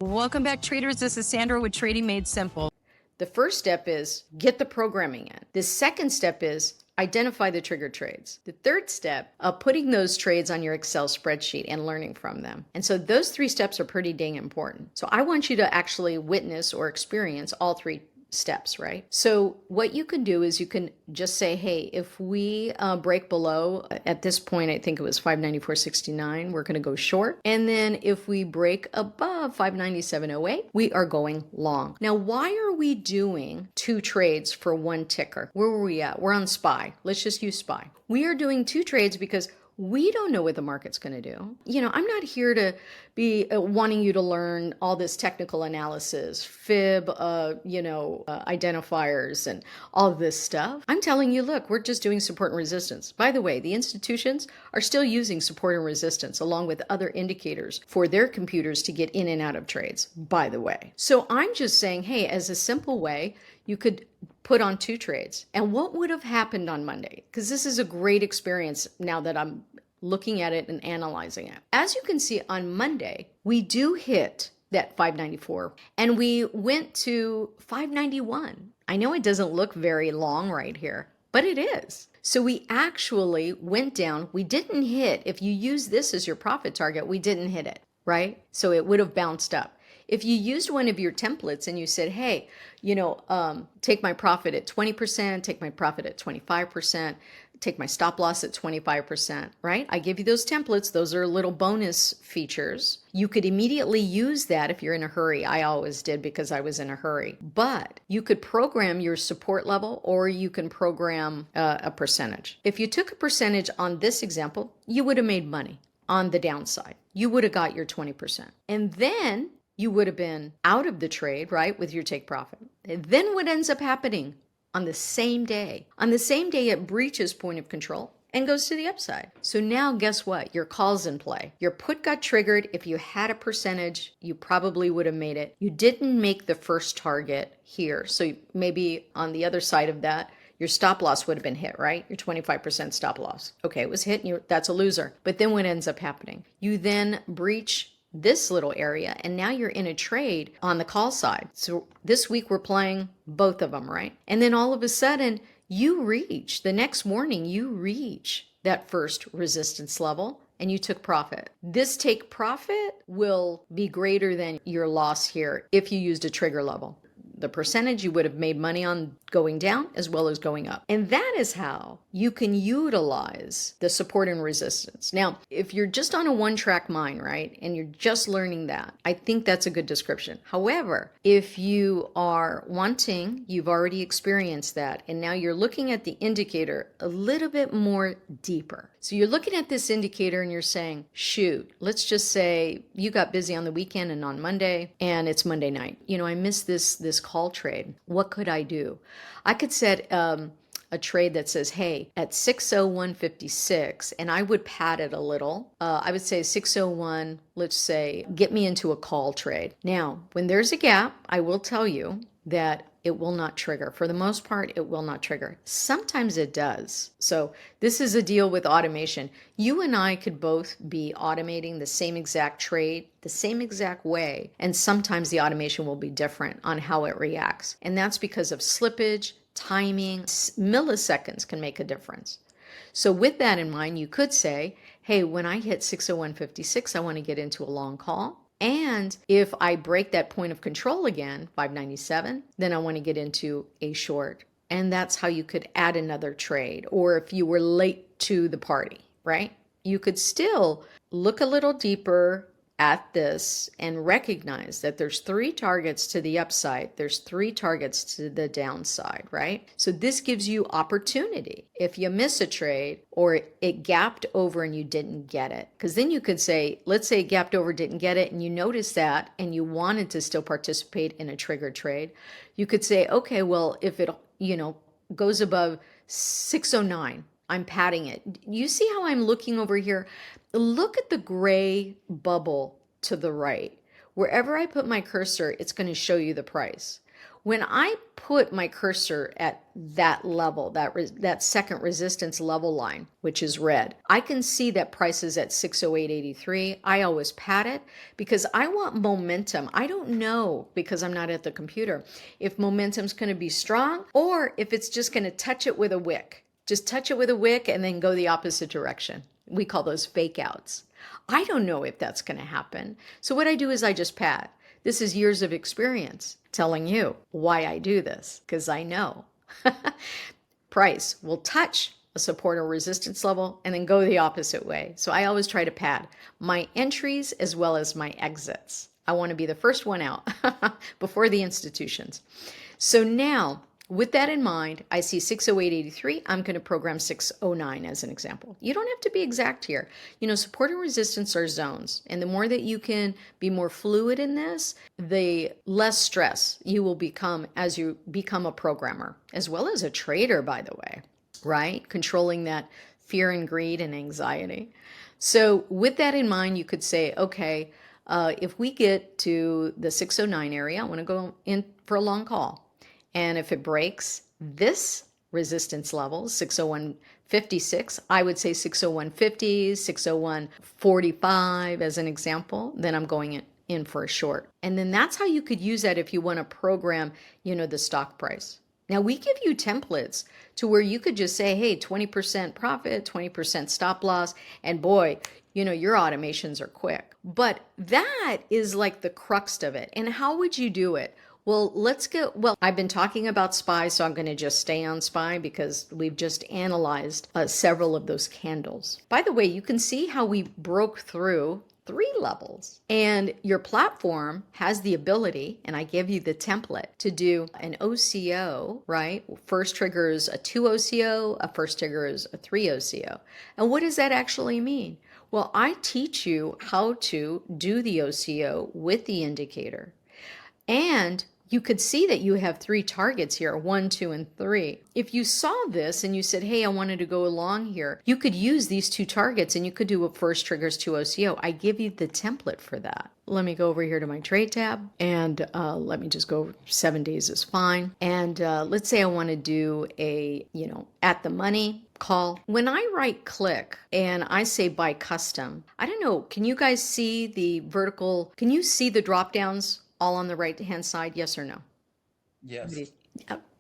Welcome back, traders. This is Sandra with Trading Made Simple. The first step is get the programming in. The second step is identify the trigger trades. The third step, putting those trades on your Excel spreadsheet and learning from them. And so those three steps are pretty dang important. So I want you to actually witness or experience all three steps, right? So what you can do is you can just say, hey, if we break below, at this point, I think it was 594.69, we're going to go short. And then if we break above 597.08, we are going long. Now, why are we doing two trades for one ticker? Where were we at? We're on SPY. Let's just use SPY. We are doing two trades because we don't know what the market's going to do. I'm not here to be wanting you to learn all this technical analysis, fib, identifiers and all of this stuff. I'm telling you, look, we're just doing support and resistance. By the way, the institutions are still using support and resistance along with other indicators for their computers to get in and out of trades, by the way. So I'm just saying, hey, as a simple way, you could put on two trades. And what would have happened on Monday? Because this is a great experience now that I'm looking at it and analyzing it. As you can see on Monday, we do hit that 594 and we went to 591. I know it doesn't look very long right here, but it is. So we actually went down. We didn't hit, if you use this as your profit target, we didn't hit it, right? So it would have bounced up. If you used one of your templates and you said, hey, take my profit at 20%, take my profit at 25%, take my stop loss at 25%, right? I give you those templates. Those are little bonus features. You could immediately use that if you're in a hurry. I always did because I was in a hurry. But you could program your support level or you can program a percentage. If you took a percentage on this example, you would have made money on the downside. You would have got your 20%. And then you would have been out of the trade, right, with your take profit. And then what ends up happening on the same day? On the same day, it breaches point of control and goes to the upside. So now guess what? Your call's in play. Your put got triggered. If you had a percentage, you probably would have made it. You didn't make the first target here. So maybe on the other side of that, your stop loss would have been hit, right? Your 25% stop loss. Okay, it was hit and that's a loser. But then what ends up happening? You then breach this little area, and now you're in a trade on the call side. So this week we're playing both of them, right? And then all of a sudden the next morning you reach that first resistance level and you took profit. This take profit will be greater than your loss here if you used a trigger level. The percentage you would have made money on going down as well as going up. And that is how you can utilize the support and resistance. Now, if you're just on a one-track mind, right, and you're just learning that, I think that's a good description. However, if you are wanting, you've already experienced that, and now you're looking at the indicator a little bit more deeper. So you're looking at this indicator and you're saying, shoot, let's just say you got busy on the weekend and on Monday, and it's Monday night. I missed this call trade. What could I do? I could set a trade that says, hey, at 601.56, and I would pad it a little. I would say 601, let's say, get me into a call trade. Now, when there's a gap, I will tell you that it will not trigger. For the most part, it will not trigger. Sometimes it does. So this is a deal with automation. You and I could both be automating the same exact trade, the same exact way, and sometimes the automation will be different on how it reacts. And that's because of slippage, timing, milliseconds can make a difference. So with that in mind, you could say, hey, when I hit 601.56, I want to get into a long call. And if I break that point of control again, 597, then I want to get into a short. And that's how you could add another trade. Or if you were late to the party, right? You could still look a little deeper at this and recognize that there's three targets to the upside, there's three targets to the downside, right? So this gives you opportunity if you miss a trade or it gapped over and you didn't get it. Because then you could say, let's say it gapped over, didn't get it, and you noticed that and you wanted to still participate in a triggered trade. You could say, okay, well, if it goes above 609, I'm padding it. You see how I'm looking over here? Look at the gray bubble to the right. Wherever I put my cursor, it's going to show you the price. when I put my cursor at that level, that second resistance level line, which is red, I can see that price is at 608.83. I always pat it because I want momentum. I don't know, because I'm not at the computer, if momentum's going to be strong or if it's just going to touch it with a wick. Just touch it with a wick and then go the opposite direction. We call those fake outs. I don't know if that's going to happen. So what I do is I just pat. This is years of experience telling you why I do this, because I know. Price will touch a support or resistance level and then go the opposite way. So I always try to pad my entries as well as my exits. I want to be the first one out before the institutions. So now, with that in mind, I see 608.83. I'm going to program 609 as an example. You don't have to be exact here. Support and resistance are zones. And the more that you can be more fluid in this, the less stress you will become as you become a programmer, as well as a trader, by the way, right? Controlling that fear and greed and anxiety. So with that in mind, you could say, okay, if we get to the 609 area, I want to go in for a long call. And if it breaks this resistance level, 601.56, I would say 601.50, 601.45 as an example, then I'm going in for a short. And then that's how you could use that if you want to program, the stock price. Now, we give you templates to where you could just say, hey, 20% profit, 20% stop loss, and boy, your automations are quick. But that is like the crux of it. And how would you do it? Well, I've been talking about SPY, so I'm going to just stay on SPY because we've just analyzed several of those candles. By the way, you can see how we broke through 3 levels. And your platform has the ability, and I give you the template, to do an OCO, right? First trigger is a 2 OCO, a first trigger is a 3 OCO. And what does that actually mean? Well, I teach you how to do the OCO with the indicator. And you could see that you have 3 targets here, 1, 2, and 3. If you saw this and you said, hey, I wanted to go along here, you could use these 2 targets and you could do a first triggers 2 OCO. I give you the template for that. Let me go over here to my trade tab and let me just go 7 days is fine. And let's say I want to do a, at the money call. When I right click and I say buy custom, I don't know, can you guys see the vertical, can you see the drop downs all on the right hand side? Yes or no? Yes.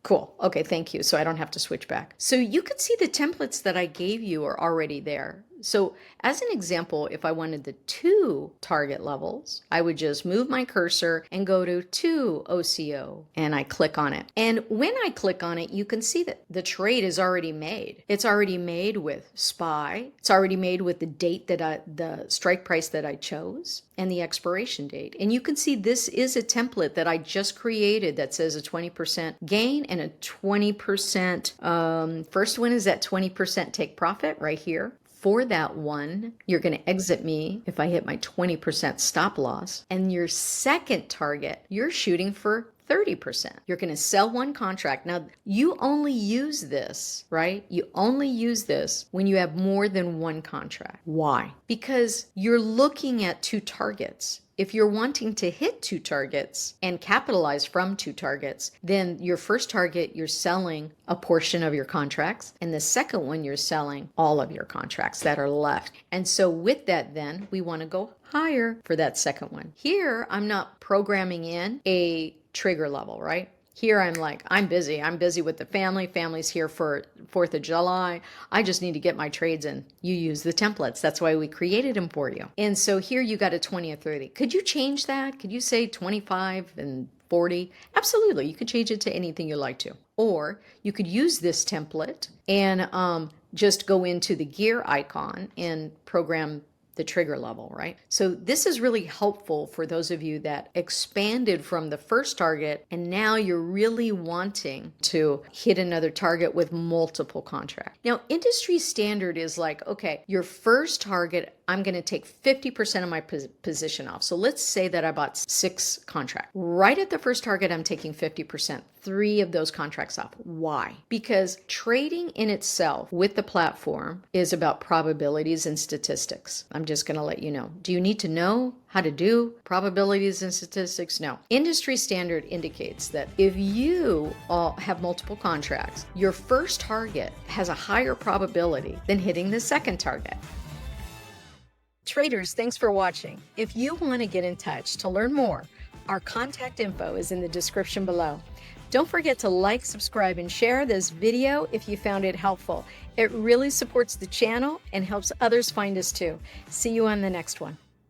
Cool. Okay, thank you. So I don't have to switch back. So you can see the templates that I gave you are already there. So as an example, if I wanted the 2 target levels, I would just move my cursor and go to 2 OCO and I click on it. And when I click on it, you can see that the trade is already made. It's already made with SPY. It's already made with the date the strike price that I chose and the expiration date. And you can see this is a template that I just created that says a 20% gain and a 20%, first one is that 20% take profit right here. For that one, you're going to exit me if I hit my 20% stop loss. And your second target, you're shooting for 30%. You're going to sell 1 contract. Now, you only use this, right? You only use this when you have more than 1 contract. Why? Because you're looking at 2 targets. If you're wanting to hit 2 targets and capitalize from 2 targets, then your first target, you're selling a portion of your contracts. And the second one, you're selling all of your contracts that are left. And so with that, then we want to go higher for that second one. Here, I'm not programming in a trigger level, right? Here I'm like, I'm busy with the family. Family's here for 4th of July. I just need to get my trades in. You use the templates. That's why we created them for you. And so here you got a 20 or 30. Could you change that? Could you say 25 and 40? Absolutely. You could change it to anything you like to. Or you could use this template and just go into the gear icon and program the trigger level, right? So this is really helpful for those of you that expanded from the first target and now you're really wanting to hit another target with multiple contracts. Now, industry standard is like, okay, your first target, I'm going to take 50% of my position off. So let's say that I bought 6 contracts. Right at the first target, I'm taking 50%, 3 of those contracts off. Why? Because trading in itself with the platform is about probabilities and statistics. I'm I'm just going to let you know. Do you need to know how to do probabilities and statistics? No. Industry standard indicates that if you all have multiple contracts, your first target has a higher probability than hitting the second target. Traders, thanks for watching. If you want to get in touch to learn more, our contact info is in the description below. Don't forget to like, subscribe, and share this video if you found it helpful. It really supports the channel and helps others find us too. See you on the next one.